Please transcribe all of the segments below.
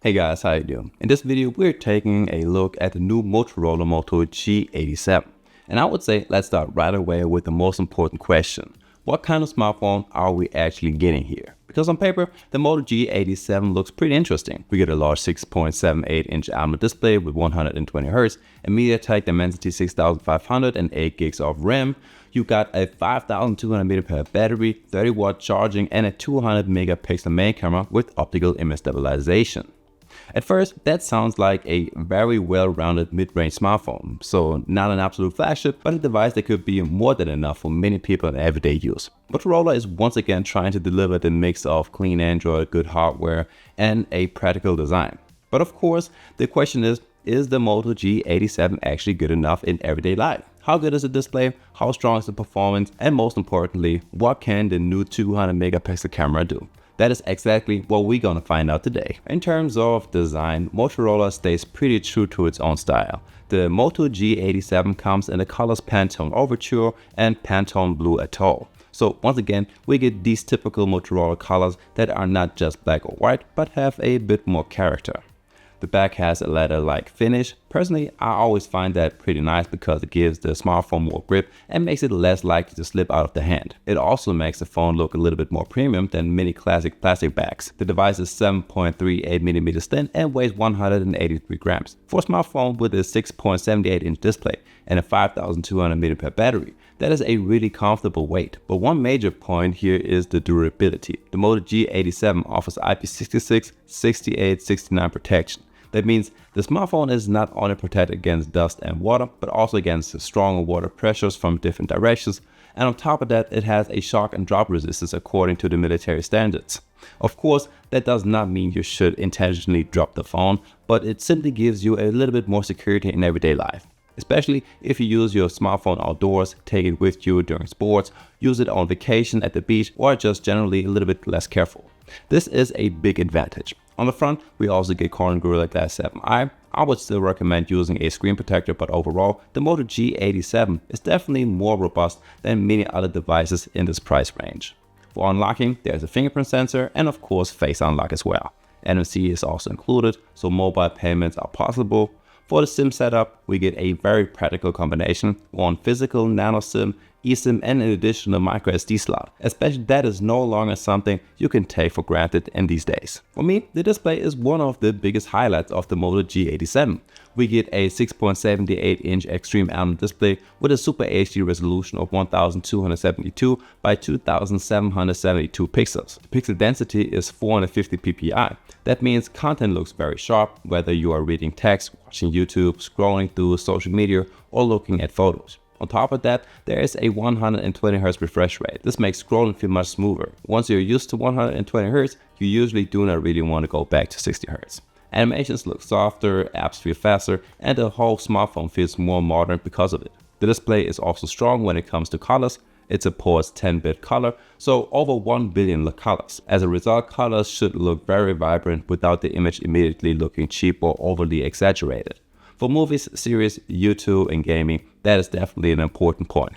Hey guys, how you doing? In this video, we're taking a look at the new Motorola Moto G87. And I would say let's start right away with the most important question. What kind of smartphone are we actually getting here? Because on paper, the Moto G87 looks pretty interesting. We get a large 6.78-inch AMOLED display with 120Hz, a MediaTek Dimensity 6500 and 8 gigs of RAM. You got a 5200 mAh battery, 30-watt charging, and a 200 megapixel main camera with optical image stabilization. At first, that sounds like a very well-rounded mid-range smartphone, so not an absolute flagship, but a device that could be more than enough for many people in everyday use. Motorola is once again trying to deliver the mix of clean Android, good hardware, and a practical design. But of course, the question is the Moto G87 actually good enough in everyday life? How good is the display? How strong is the performance? And most importantly, what can the new 200 megapixel camera do? That is exactly what we're gonna find out today. In terms of design, Motorola stays pretty true to its own style. The Moto G87 comes in the colors Pantone Overture and Pantone Blue Atoll. So once again, we get these typical Motorola colors that are not just black or white, but have a bit more character. The back has a leather-like finish. Personally, I always find that pretty nice because it gives the smartphone more grip and makes it less likely to slip out of the hand. It also makes the phone look a little bit more premium than many classic plastic bags. The device is 7.38mm thin and weighs 183 grams. For a smartphone with a 6.78-inch display and a 5200 mAh battery, that is a really comfortable weight. But one major point here is the durability. The Moto G87 offers IP66, 68, 69 protection. That means the smartphone is not only protected against dust and water, but also against stronger water pressures from different directions. And on top of that, it has a shock and drop resistance according to the military standards. Of course, that does not mean you should intentionally drop the phone, but it simply gives you a little bit more security in everyday life. Especially if you use your smartphone outdoors, take it with you during sports, use it on vacation at the beach, or just generally a little bit less careful. This is a big advantage. On the front, we also get Corning Gorilla Glass 7i. I would still recommend using a screen protector, but overall, the Moto G87 is definitely more robust than many other devices in this price range. For unlocking, there's a fingerprint sensor and of course Face Unlock as well. NFC is also included, so mobile payments are possible. For the SIM setup, we get a very practical combination, one physical nano SIM, eSIM, and an additional micro SD slot. Especially that is no longer something you can take for granted in these days. For me, the display is one of the biggest highlights of the Moto G87. We get a 6.78-inch Extreme AMOLED display with a Super HD resolution of 1272 by 2772 pixels. The pixel density is 450 ppi. That means content looks very sharp, whether you are reading text, watching YouTube, scrolling through social media, or looking at photos. On top of that, there is a 120Hz refresh rate. This makes scrolling feel much smoother. Once you're used to 120Hz, you usually do not really want to go back to 60Hz. Animations look softer, apps feel faster, and the whole smartphone feels more modern because of it. The display is also strong when it comes to colors. It supports 10-bit color, so over 1 billion colors. As a result, colors should look very vibrant without the image immediately looking cheap or overly exaggerated. For movies, series, YouTube, and gaming, that is definitely an important point.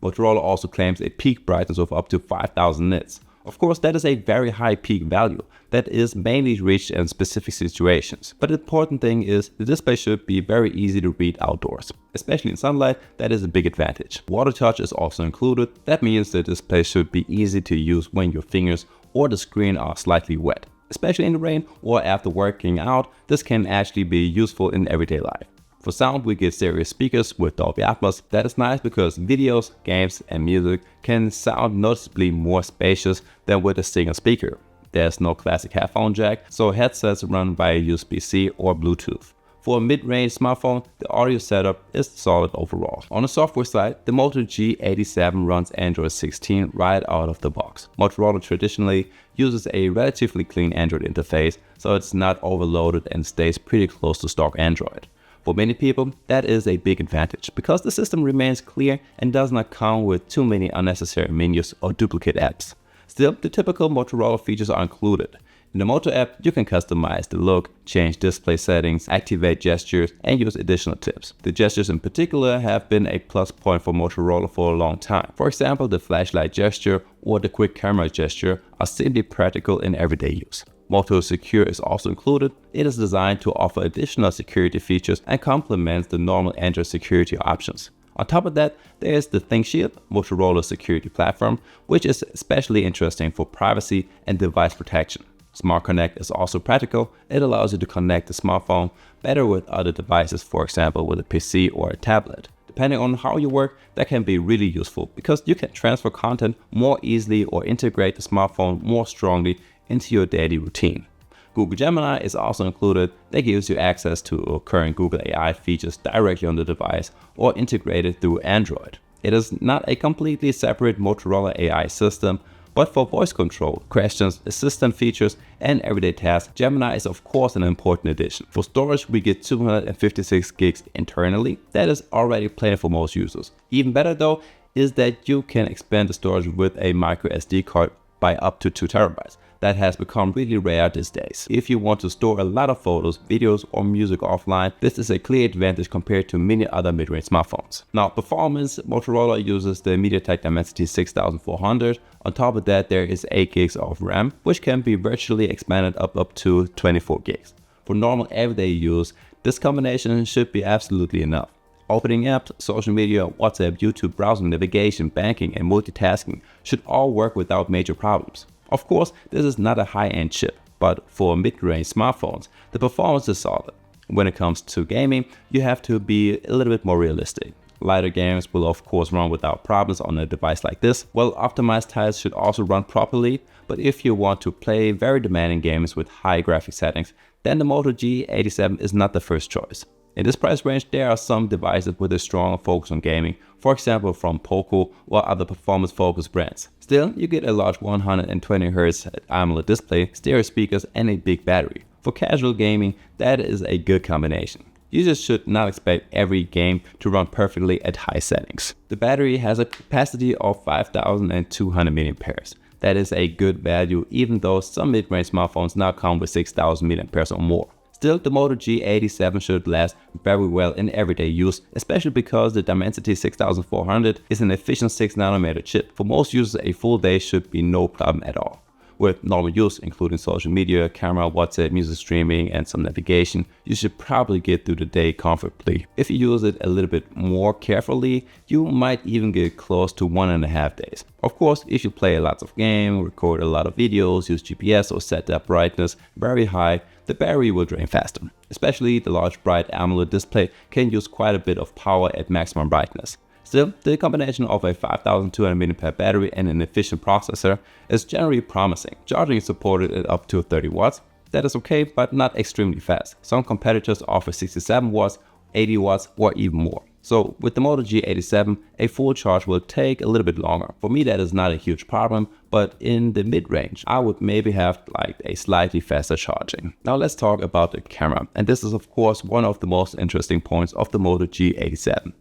Motorola also claims a peak brightness of up to 5000 nits. Of course, that is a very high peak value that is mainly reached in specific situations. But the important thing is the display should be very easy to read outdoors. Especially in sunlight, that is a big advantage. Water touch is also included. That means the display should be easy to use when your fingers or the screen are slightly wet. Especially in the rain or after working out, this can actually be useful in everyday life. For sound, we get stereo speakers with Dolby Atmos. That is nice because videos, games, and music can sound noticeably more spacious than with a single speaker. There's no classic headphone jack, so headsets run via USB-C or Bluetooth. For a mid-range smartphone, the audio setup is solid overall. On the software side, the Moto G87 runs Android 16 right out of the box. Motorola traditionally uses a relatively clean Android interface, so it's not overloaded and stays pretty close to stock Android. For many people, that is a big advantage because the system remains clear and does not come with too many unnecessary menus or duplicate apps. Still, the typical Motorola features are included. In the Moto app, you can customize the look, change display settings, activate gestures, and use additional tips. The gestures in particular have been a plus point for Motorola for a long time. For example, the flashlight gesture or the quick camera gesture are simply practical in everyday use. Moto Secure is also included. It is designed to offer additional security features and complements the normal Android security options. On top of that, there is the ThinkShield, Motorola's security platform, which is especially interesting for privacy and device protection. Smart Connect is also practical. It allows you to connect the smartphone better with other devices, for example with a PC or a tablet. Depending on how you work, that can be really useful because you can transfer content more easily or integrate the smartphone more strongly into your daily routine. Google Gemini is also included. That gives you access to current Google AI features directly on the device or integrated through Android. It is not a completely separate Motorola AI system, but for voice control, questions, assistant features, and everyday tasks, Gemini is of course an important addition. For storage, we get 256 gigs internally. That is already plenty for most users. Even better though is that you can expand the storage with a micro SD card by up to 2 terabytes. That has become really rare these days. If you want to store a lot of photos, videos, or music offline, this is a clear advantage compared to many other mid-range smartphones. Now, performance, Motorola uses the MediaTek Dimensity 6400. On top of that, there is 8 gigs of RAM, which can be virtually expanded up to 24 gigs. For normal everyday use, this combination should be absolutely enough. Opening apps, social media, WhatsApp, YouTube, browsing, navigation, banking, and multitasking should all work without major problems. Of course, this is not a high-end chip, but for mid-range smartphones, the performance is solid. When it comes to gaming, you have to be a little bit more realistic. Lighter games will of course run without problems on a device like this. Well-optimized titles should also run properly, but if you want to play very demanding games with high graphic settings, then the Moto G87 is not the first choice. In this price range, there are some devices with a strong focus on gaming, for example from Poco or other performance-focused brands. Still, you get a large 120Hz AMOLED display, stereo speakers, and a big battery. For casual gaming, that is a good combination. Users should not expect every game to run perfectly at high settings. The battery has a capacity of 5200 mAh. That is a good value, even though some mid-range smartphones now come with 6000 mAh or more. Still, the Moto G87 should last very well in everyday use, especially because the Dimensity 6400 is an efficient 6nm chip. For most users, a full day should be no problem at all. With normal use, including social media, camera, WhatsApp, music streaming, and some navigation, you should probably get through the day comfortably. If you use it a little bit more carefully, you might even get close to 1.5 days. Of course, if you play lots of games, record a lot of videos, use GPS, or set that brightness very high, the battery will drain faster. Especially the large bright AMOLED display can use quite a bit of power at maximum brightness. Still, the combination of a 5200 mAh battery and an efficient processor is generally promising. Charging is supported at up to 30 watts. That is okay, but not extremely fast. Some competitors offer 67 watts, 80 watts, or even more. So with the Moto G87, a full charge will take a little bit longer. For me, that is not a huge problem, but in the mid-range, I would maybe have like a slightly faster charging. Now let's talk about the camera. And this is of course one of the most interesting points of the Moto G87.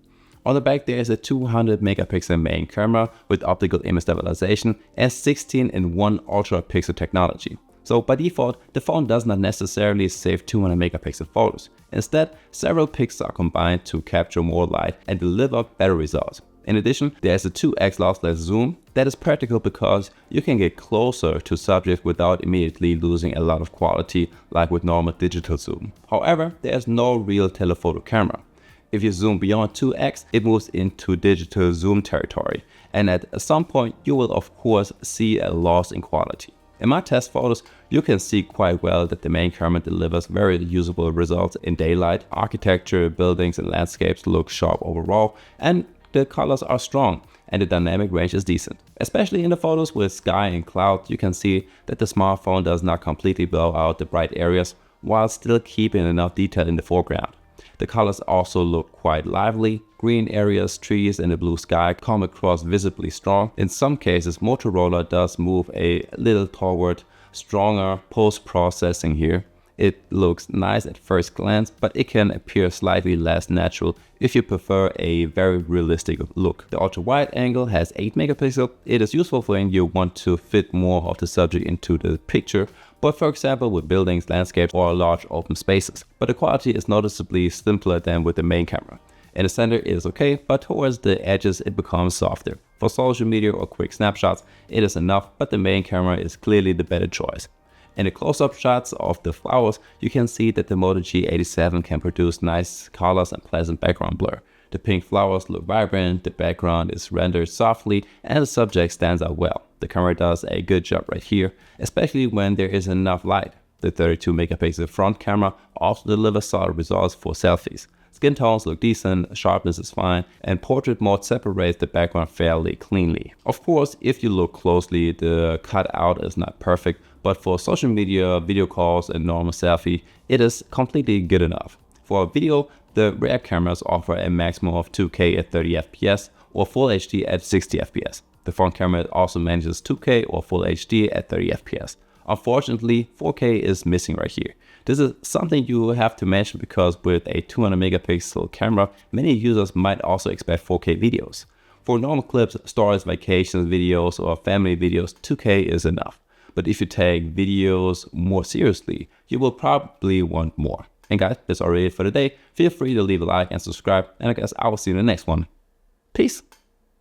On the back, there is a 200 megapixel main camera with optical image stabilization and 16:1 ultra pixel technology. So by default, the phone does not necessarily save 200 megapixel photos. Instead, several pixels are combined to capture more light and deliver better results. In addition, there is a 2x lossless zoom. That is practical because you can get closer to subjects without immediately losing a lot of quality like with normal digital zoom. However, there is no real telephoto camera. If you zoom beyond 2x, it moves into digital zoom territory, and at some point you will of course see a loss in quality. In my test photos, you can see quite well that the main camera delivers very usable results in daylight. Architecture, buildings, and landscapes look sharp overall, and the colors are strong, and the dynamic range is decent. Especially in the photos with sky and cloud, you can see that the smartphone does not completely blow out the bright areas while still keeping enough detail in the foreground. The colors also look quite lively. Green areas, trees, and the blue sky come across visibly strong. In some cases, Motorola does move a little toward stronger post-processing here. It looks nice at first glance, but it can appear slightly less natural if you prefer a very realistic look. The ultra-wide angle has 8 megapixels. It is useful when you want to fit more of the subject into the picture, but for example with buildings, landscapes, or large open spaces. But the quality is noticeably simpler than with the main camera. In the center it is okay, but towards the edges it becomes softer. For social media or quick snapshots, it is enough, but the main camera is clearly the better choice. In the close-up shots of the flowers, you can see that the Moto G87 can produce nice colors and pleasant background blur. The pink flowers look vibrant, the background is rendered softly, and the subject stands out well. The camera does a good job right here, especially when there is enough light. The 32 megapixel front camera also delivers solid results for selfies. Skin tones look decent, sharpness is fine, and portrait mode separates the background fairly cleanly. Of course, if you look closely, the cutout is not perfect, but for social media, video calls, and normal selfie, it is completely good enough. For a video, the rear cameras offer a maximum of 2K at 30 FPS or Full HD at 60 FPS. The front camera also manages 2K or Full HD at 30 FPS. Unfortunately, 4K is missing right here. This is something you have to mention because with a 200 megapixel camera, many users might also expect 4K videos. For normal clips, stories, vacations videos, or family videos, 2K is enough. But if you take videos more seriously, you will probably want more. And guys, that's already it for today. Feel free to leave a like and subscribe, and I guess I will see you in the next one. Peace!